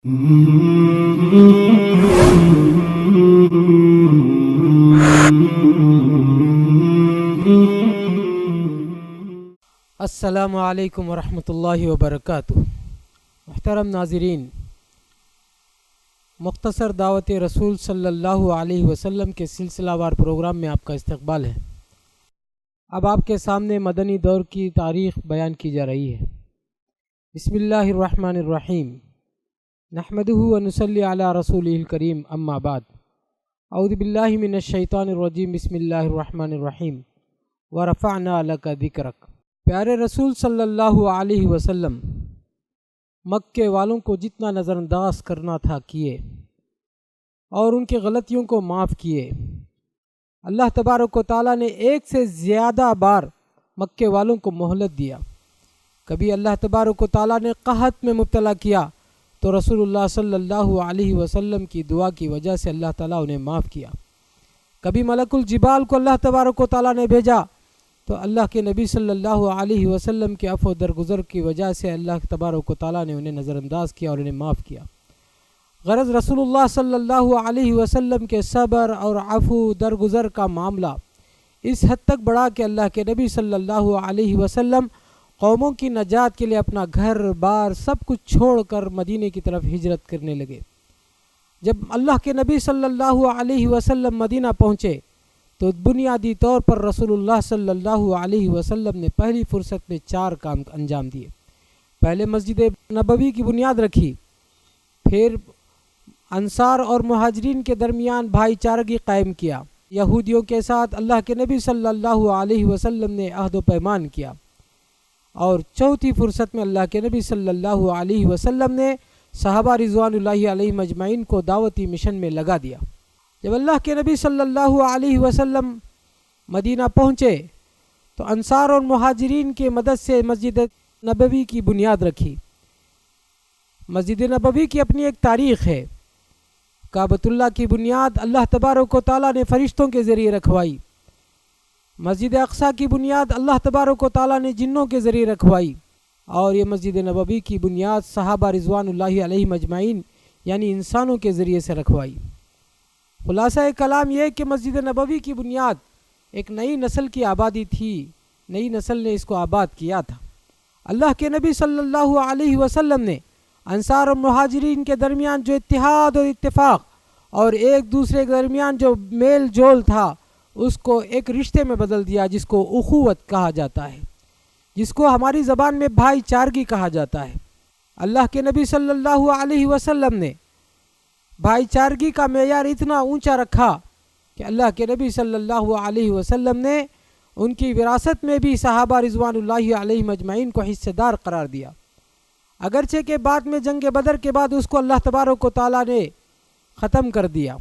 السلام علیکم ورحمۃ اللہ وبرکاتہ۔ محترم ناظرین، مختصر دعوت رسول صلی اللہ علیہ وسلم کے سلسلہ وار پروگرام میں آپ کا استقبال ہے۔ اب آپ کے سامنے مدنی دور کی تاریخ بیان کی جا رہی ہے۔ بسم اللہ الرحمن الرحیم، نحمدہ ونصلی علی رسولہ الکریم، اما بعد، اعوذ باللہ من الشیطان الرجیم، بسم اللہ الرحمن الرحیم، ورفعنا لک ذکرک۔ پیارے رسول صلی اللہ علیہ وسلم مکے والوں کو جتنا نظر انداز کرنا تھا کیے اور ان کی غلطیوں کو معاف کیے۔ اللہ تبارک و تعالیٰ نے ایک سے زیادہ بار مکے والوں کو مہلت دیا۔ کبھی اللہ تبارک و تعالیٰ نے قحط میں مبتلا کیا تو رسول اللہ صلی اللہ علیہ وسلم کی دعا کی وجہ سے اللہ تعالیٰ انہیں معاف کیا۔ کبھی ملک الجبال کو اللہ تبارک و تعالیٰ نے بھیجا تو اللہ کے نبی صلی اللہ علیہ وسلم کے عفو و درگزر کی وجہ سے اللہ تبارک و تعالیٰ نے انہیں نظر انداز کیا اور انہیں معاف کیا۔ غرض رسول اللہ صلی اللہ علیہ وسلم کے صبر اور عفو درگزر کا معاملہ اس حد تک بڑھا کہ اللہ کے نبی صلی اللہ علیہ وسلم قوموں کی نجات کے لیے اپنا گھر بار سب کچھ چھوڑ کر مدینے کی طرف ہجرت کرنے لگے۔ جب اللہ کے نبی صلی اللہ علیہ وسلم مدینہ پہنچے تو بنیادی طور پر رسول اللہ صلی اللہ علیہ وسلم نے پہلی فرصت میں 4 کام انجام دیے۔ پہلے مسجد نبوی کی بنیاد رکھی، پھر انصار اور مہاجرین کے درمیان بھائی چارگی قائم کیا، یہودیوں کے ساتھ اللہ کے نبی صلی اللہ علیہ وسلم نے عہد و پیمان کیا، اور چوتھی فرصت میں اللہ کے نبی صلی اللہ علیہ وسلم نے صحابہ رضوان اللہ علیہم اجمعین کو دعوتی مشن میں لگا دیا۔ جب اللہ کے نبی صلی اللہ علیہ وسلم مدینہ پہنچے تو انصار اور مہاجرین کی مدد سے مسجد نبوی کی بنیاد رکھی۔ مسجد نبوی کی اپنی ایک تاریخ ہے۔ کعبۃ اللہ کی بنیاد اللہ تبارک و تعالیٰ نے فرشتوں کے ذریعے رکھوائی۔ مسجد اقصیٰ کی بنیاد اللہ تبارک و تعالیٰ نے جنوں کے ذریعے رکھوائی، اور یہ مسجد نبوی کی بنیاد صحابہ رضوان اللہ علیہم اجمعین یعنی انسانوں کے ذریعے سے رکھوائی۔ خلاصہ کلام یہ کہ مسجد نبوی کی بنیاد ایک نئی نسل کی آبادی تھی، نئی نسل نے اس کو آباد کیا تھا۔ اللہ کے نبی صلی اللہ علیہ وسلم نے انصار اور مہاجرین کے درمیان جو اتحاد اور اتفاق اور ایک دوسرے کے درمیان جو میل جول تھا اس کو ایک رشتے میں بدل دیا، جس کو اخوت کہا جاتا ہے، جس کو ہماری زبان میں بھائی چارگی کہا جاتا ہے۔ اللہ کے نبی صلی اللہ علیہ وسلم نے بھائی چارگی کا معیار اتنا اونچا رکھا کہ اللہ کے نبی صلی اللہ علیہ وسلم نے ان کی وراثت میں بھی صحابہ رضوان اللہ علیہم اجمعین کو حصہ دار قرار دیا، اگرچہ کہ بعد میں جنگ بدر کے بعد اس کو اللہ تبارک و تعالیٰ نے ختم کر دیا۔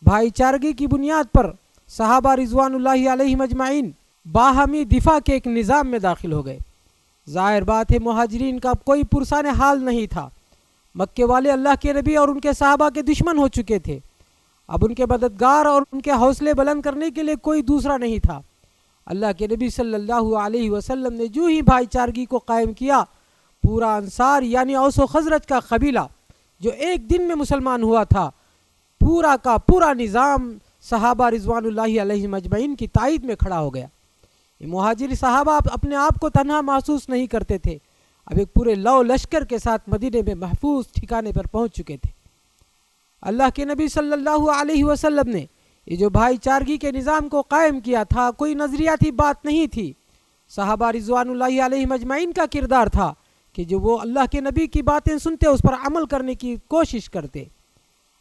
بھائی چارگی کی بنیاد پر صحابہ رضوان اللہ علیہم اجمعین باہمی دفاع کے ایک نظام میں داخل ہو گئے۔ ظاہر بات ہے مہاجرین کا کوئی پرسان حال نہیں تھا، مکے والے اللہ کے نبی اور ان کے صحابہ کے دشمن ہو چکے تھے، اب ان کے مددگار اور ان کے حوصلے بلند کرنے کے لیے کوئی دوسرا نہیں تھا۔ اللہ کے نبی صلی اللہ علیہ وسلم نے جو ہی بھائی چارگی کو قائم کیا، پورا انصار یعنی اوس و خزرج کا قبیلہ جو ایک دن میں مسلمان ہوا تھا، پورا کا پورا نظام صحابہ رضوان اللہ علیہم اجمعین کی تائید میں کھڑا ہو گیا۔ یہ مہاجر صحابہ اپنے آپ کو تنہا محسوس نہیں کرتے تھے، اب ایک پورے لو لشکر کے ساتھ مدینے میں محفوظ ٹھکانے پر پہنچ چکے تھے۔ اللہ کے نبی صلی اللہ علیہ وسلم نے یہ جو بھائی چارگی کے نظام کو قائم کیا تھا کوئی نظریاتی بات نہیں تھی، صحابہ رضوان اللہ علیہم اجمعین کا کردار تھا کہ جو وہ اللہ کے نبی کی باتیں سنتے اس پر عمل کرنے کی کوشش کرتے۔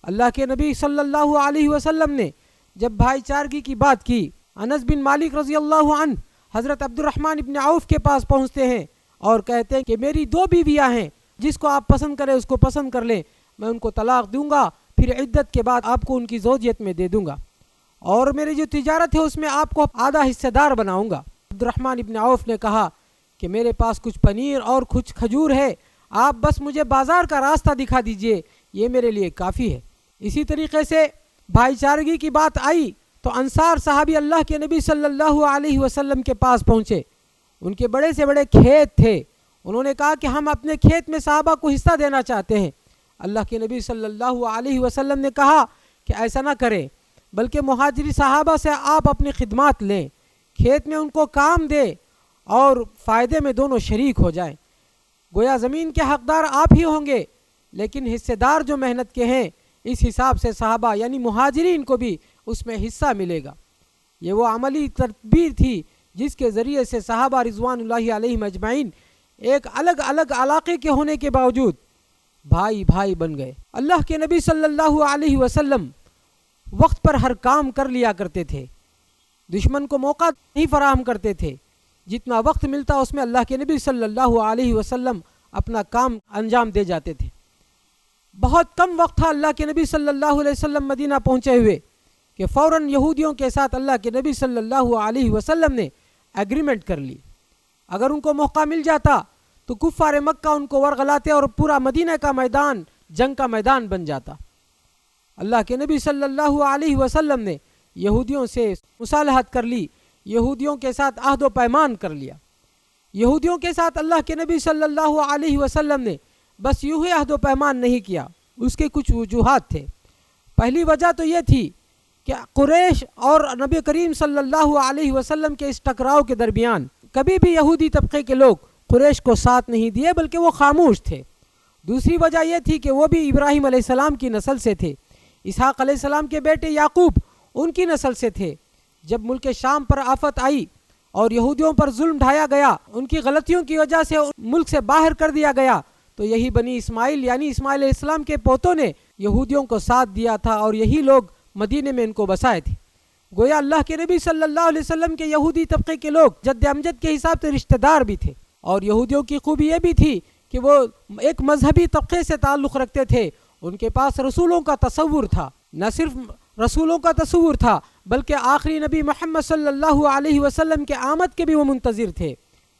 اللہ کے نبی صلی اللہ علیہ وسلم نے جب بھائی چارگی کی بات کی، انس بن مالک رضی اللہ عنہ حضرت عبد الرحمن بن عوف کے پاس پہنچتے ہیں اور کہتے ہیں کہ میری 2 بیویاں ہیں، جس کو آپ پسند کریں اس کو پسند کر لیں، میں ان کو طلاق دوں گا، پھر عدت کے بعد آپ کو ان کی زوجیت میں دے دوں گا، اور میری جو تجارت ہے اس میں آپ کو آدھا حصہ دار بناؤں گا۔ عبد الرحمن بن عوف نے کہا کہ میرے پاس کچھ پنیر اور کچھ کھجور ہے، آپ بس مجھے بازار کا راستہ دکھا دیجئے، یہ میرے لیے کافی ہے۔ اسی طریقے سے بھائی چارگی کی بات آئی تو انصار صحابی اللہ کے نبی صلی اللہ علیہ وسلم کے پاس پہنچے، ان کے بڑے سے بڑے کھیت تھے، انہوں نے کہا کہ ہم اپنے کھیت میں صحابہ کو حصہ دینا چاہتے ہیں۔ اللہ کے نبی صلی اللہ علیہ وسلم نے کہا کہ ایسا نہ کریں، بلکہ مہاجری صحابہ سے آپ اپنی خدمات لیں، کھیت میں ان کو کام دیں اور فائدے میں دونوں شریک ہو جائیں۔ گویا زمین کے حقدار آپ ہی ہوں گے، لیکن حصے دار جو محنت کے ہیں، اس حساب سے صحابہ یعنی مہاجرین کو بھی اس میں حصہ ملے گا۔ یہ وہ عملی تدبیر تھی جس کے ذریعے سے صحابہ رضوان اللہ علیہم اجمعین ایک الگ الگ علاقے کے ہونے کے باوجود بھائی بھائی بن گئے۔ اللہ کے نبی صلی اللہ علیہ وسلم وقت پر ہر کام کر لیا کرتے تھے، دشمن کو موقع نہیں فراہم کرتے تھے۔ جتنا وقت ملتا اس میں اللہ کے نبی صلی اللہ علیہ وسلم اپنا کام انجام دے جاتے تھے۔ بہت کم وقت تھا اللہ کے نبی صلی اللہ علیہ وسلم مدینہ پہنچے ہوئے کہ فوراً یہودیوں کے ساتھ اللہ کے نبی صلی اللہ علیہ وسلم نے ایگریمنٹ کر لی۔ اگر ان کو موقع مل جاتا تو کفار مکہ ان کو ورغلاتے اور پورا مدینہ کا میدان جنگ کا میدان بن جاتا۔ اللہ کے نبی صلی اللہ علیہ وسلم نے یہودیوں سے مصالحت کر لی، یہودیوں کے ساتھ عہد و پیمان کر لیا۔ یہودیوں کے ساتھ اللہ کے نبی صلی اللہ علیہ وسلم نے بس یوں ہی عہد و پیمان نہیں کیا، اس کے کچھ وجوہات تھے۔ پہلی وجہ تو یہ تھی کہ قریش اور نبی کریم صلی اللہ علیہ وسلم کے اس ٹکراؤ کے درمیان کبھی بھی یہودی طبقے کے لوگ قریش کو ساتھ نہیں دیے، بلکہ وہ خاموش تھے۔ دوسری وجہ یہ تھی کہ وہ بھی ابراہیم علیہ السلام کی نسل سے تھے، اسحاق علیہ السلام کے بیٹے یعقوب ان کی نسل سے تھے۔ جب ملک شام پر آفت آئی اور یہودیوں پر ظلم ڈھایا گیا، ان کی غلطیوں کی وجہ سے ملک سے باہر کر دیا گیا، تو یہی بنی اسماعیل یعنی اسماعیل علیہ السلام کے پوتوں نے یہودیوں کو ساتھ دیا تھا اور یہی لوگ مدینے میں ان کو بسائے تھے۔ گویا اللہ کے نبی صلی اللہ علیہ وسلم کے یہودی طبقے کے لوگ جد امجد کے حساب سے رشتہ دار بھی تھے، اور یہودیوں کی خوبی یہ بھی تھی کہ وہ ایک مذہبی طبقے سے تعلق رکھتے تھے۔ ان کے پاس رسولوں کا تصور تھا، نہ صرف رسولوں کا تصور تھا بلکہ آخری نبی محمد صلی اللہ علیہ وسلم کے آمد کے بھی وہ منتظر تھے۔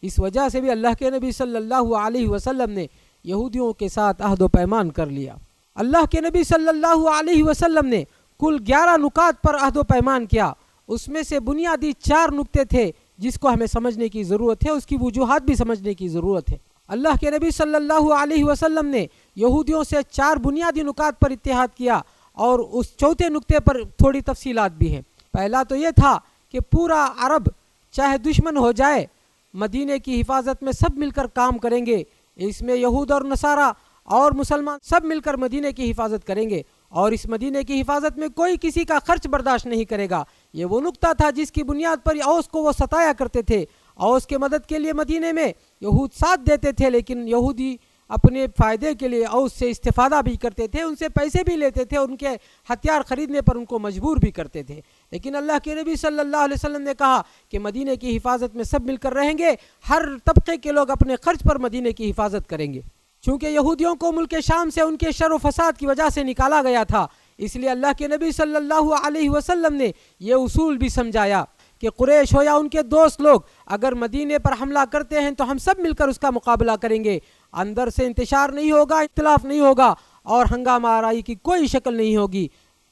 اس وجہ سے بھی اللہ کے نبی صلی اللہ علیہ وسلم نے یہودیوں کے ساتھ عہد و پیمان کر لیا۔ اللہ کے نبی صلی اللہ علیہ وسلم نے کل 11 نکات پر عہد و پیمان کیا، اس میں سے بنیادی 4 نکتے تھے جس کو ہمیں سمجھنے کی ضرورت ہے، اس کی وجوہات بھی سمجھنے کی ضرورت ہے۔ اللہ کے نبی صلی اللہ علیہ وسلم نے یہودیوں سے 4 بنیادی نکات پر اتحاد کیا، اور اس چوتھے نکتے پر تھوڑی تفصیلات بھی ہیں۔ پہلا تو یہ تھا کہ پورا عرب چاہے دشمن ہو جائے، مدینے کی حفاظت میں سب مل کر کام کریں گے۔ اس میں یہود اور نصارہ اور مسلمان سب مل کر مدینے کی حفاظت کریں گے، اور اس مدینے کی حفاظت میں کوئی کسی کا خرچ برداشت نہیں کرے گا۔ یہ وہ نقطہ تھا جس کی بنیاد پر اوس کو وہ ستایا کرتے تھے۔ اوس کے مدد کے لیے مدینے میں یہود ساتھ دیتے تھے، لیکن یہودی اپنے فائدے کے لیے اوس سے استفادہ بھی کرتے تھے، ان سے پیسے بھی لیتے تھے، ان کے ہتھیار خریدنے پر ان کو مجبور بھی کرتے تھے۔ لیکن اللہ کے نبی صلی اللہ علیہ وسلم نے کہا کہ مدینے کی حفاظت میں سب مل کر رہیں گے، ہر طبقے کے لوگ اپنے خرچ پر مدینے کی حفاظت کریں گے۔ چونکہ یہودیوں کو ملک شام سے ان کے شر و فساد کی وجہ سے نکالا گیا تھا، اس لیے اللہ کے نبی صلی اللہ علیہ وسلم نے یہ اصول بھی سمجھایا کہ قریش ہو یا ان کے دوست لوگ اگر مدینے پر حملہ کرتے ہیں تو ہم سب مل کر اس کا مقابلہ کریں گے۔ اندر سے انتشار نہیں ہوگا، اختلاف نہیں ہوگا، اور ہنگامہ آرائی کی کوئی شکل نہیں ہوگی۔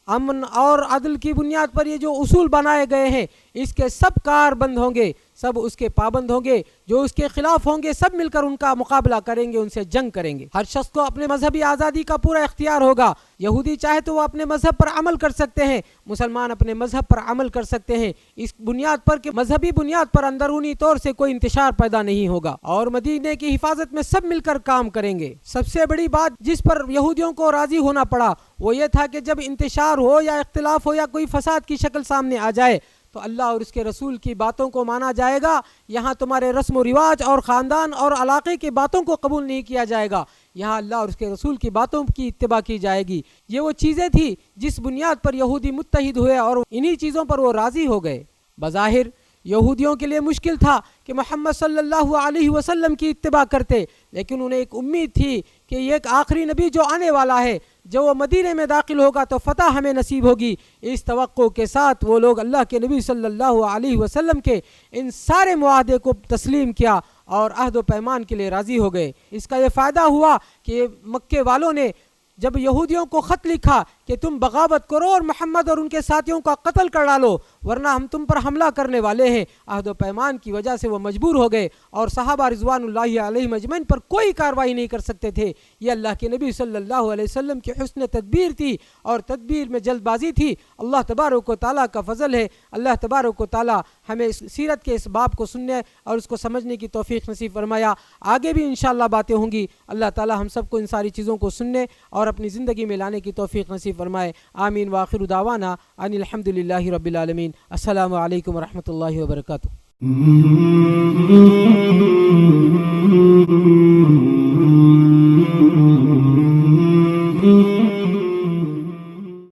امن اور عدل کی بنیاد پر یہ جو اصول بنائے گئے ہیں، اس کے سب کار بند ہوں گے، سب اس کے پابند ہوں گے، جو اس کے خلاف ہوں گے سب مل کر ان کا مقابلہ کریں گے، ان سے جنگ کریں گے۔ ہر شخص کو اپنے مذہبی آزادی کا پورا اختیار ہوگا۔ یہودی چاہے تو وہ اپنے مذہب پر عمل کر سکتے ہیں، مسلمان اپنے مذہب پر عمل کر سکتے ہیں، اس بنیاد پر کہ مذہبی بنیاد پر اندرونی طور سے کوئی انتشار پیدا نہیں ہوگا، اور مدینے کی حفاظت میں سب مل کر کام کریں گے۔ سب سے بڑی بات جس پر یہودیوں کو راضی ہونا پڑا وہ یہ تھا کہ جب انتشار ہو یا اختلاف ہو یا کوئی فساد کی شکل سامنے آ جائے تو اللہ اور اس کے رسول کی باتوں کو مانا جائے گا، یہاں تمہارے رسم و رواج اور خاندان اور علاقے کی باتوں کو قبول نہیں کیا جائے گا، یہاں اللہ اور اس کے رسول کی باتوں کی اتباع کی جائے گی۔ یہ وہ چیزیں تھی جس بنیاد پر یہودی متحد ہوئے اور انہی چیزوں پر وہ راضی ہو گئے۔ بظاہر یہودیوں کے لیے مشکل تھا کہ محمد صلی اللہ علیہ وسلم کی اتباع کرتے، لیکن انہیں ایک امید تھی کہ یہ ایک آخری نبی جو آنے والا ہے، جو وہ مدینے میں داخل ہوگا تو فتح ہمیں نصیب ہوگی۔ اس توقع کے ساتھ وہ لوگ اللہ کے نبی صلی اللہ علیہ وسلم کے ان سارے معاہدے کو تسلیم کیا اور عہد و پیمان کے لیے راضی ہو گئے۔ اس کا یہ فائدہ ہوا کہ مکے والوں نے جب یہودیوں کو خط لکھا کہ تم بغاوت کرو اور محمد اور ان کے ساتھیوں کا قتل کر ڈالو ورنہ ہم تم پر حملہ کرنے والے ہیں، عہد و پیمان کی وجہ سے وہ مجبور ہو گئے اور صحابہ رضوان اللہ علیہم اجمعین پر کوئی کارروائی نہیں کر سکتے تھے۔ یہ اللہ کے نبی صلی اللہ علیہ وسلم کی حسن تدبیر تھی اور تدبیر میں جلد بازی تھی۔ اللہ تبارک و تعالیٰ کا فضل ہے، اللہ تبارک و تعالیٰ ہمیں سیرت کے اس باب کو سننے اور اس کو سمجھنے کی توفیق نصیب فرمایا۔ آگے بھی انشاءاللہ باتیں ہوں گی، اللہ تعالیٰ ہم سب کو ان ساری چیزوں کو سننے اور اپنی زندگی میں لانے کی توفیق نصیب فرمائے۔ آمین وآخر دعوانا ان الحمد للہ رب العالمین۔ السلام علیکم ورحمۃ اللہ وبرکاتہ۔